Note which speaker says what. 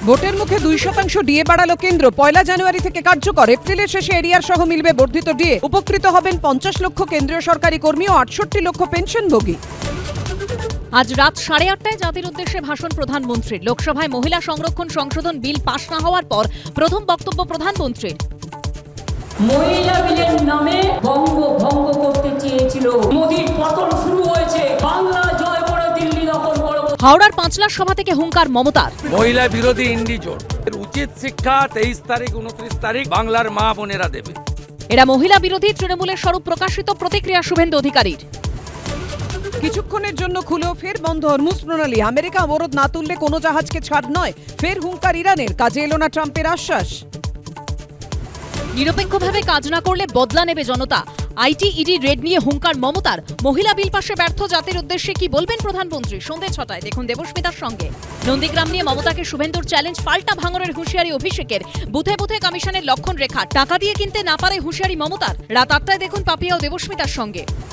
Speaker 1: ভোটের মুখে 2% ডিএ বাড়ালো কেন্দ্র। 1 জানুয়ারি থেকে কার্যকর। এপ্রিলের শেষে এরিয়ার সহ মিলবে বর্ধিত ডিএ। উপকৃত হবেন 50 লক্ষ কেন্দ্রীয় সরকারি কর্মী ও 68 লক্ষ পেনশনভোগী।
Speaker 2: আজ রাত 8:30টায় জাতির উদ্দেশ্যে ভাষণ প্রধানমন্ত্রীর। লোকসভায় মহিলা সংরক্ষণ সংশোধন বিল পাশ না হওয়ার পর প্রথম বক্তব্য প্রধানমন্ত্রীর।
Speaker 3: মহিলা বিলের নামে বঙ্গভঙ্গ করতে চেয়েছিল। মোদির পতন শুরু হয়েছে। বাংলা জয় করে দিল্লি দখল করব।
Speaker 2: হাওড়ার পাঁচলার সভা থেকে হুঙ্কার মমতার।
Speaker 4: মহিলা বিরোধী ইন্ডিজোট এর উচিত শিক্ষা 23 তারিখ 29 তারিখ বাংলার মা বোনেরা দেবে।
Speaker 2: এরা মহিলা বিরোধী তৃণমূলের স্বরূপ প্রকাশিত প্রতিক্রিয়া শুভেন্দু অধিকারীর।
Speaker 1: কিছুক্ষণের জন্য খুলেও ফের বন্ধ হরমুজ প্রণালী। আমেরিকা অবরোধ না তুললে কোনো জাহাজকে ছাড় নয়। ফের হুঙ্কার ইরানের। কাজে এলো না ট্রাম্পের আশ্বাস।
Speaker 2: নিরপেক্ষভাবে কাজ না করলে বদলা নেবে জনতা। আইটি ইডি রেড নিয়ে হুঙ্কার মমতার। মহিলা বিল পাশে ব্যর্থ জাতির উদ্দেশ্যে কি বলবেন প্রধানমন্ত্রী? সন্ধ্যে 6টায় দেখুন দেবস্মিতার সঙ্গে। নন্দীগ্রাম নিয়ে মমতাকে শুভেন্দুর চ্যালেঞ্জ, পাল্টা ভাঙরের হুঁশিয়ারি অভিষেকের। বুথে বুথে কমিশনের লক্ষণ রেখা। টাকা দিয়ে কিনতে না পারে হুঁশিয়ারি মমতার। রাত 8টায় দেখুন পাপিয়া ও দেবস্মিতার সঙ্গে।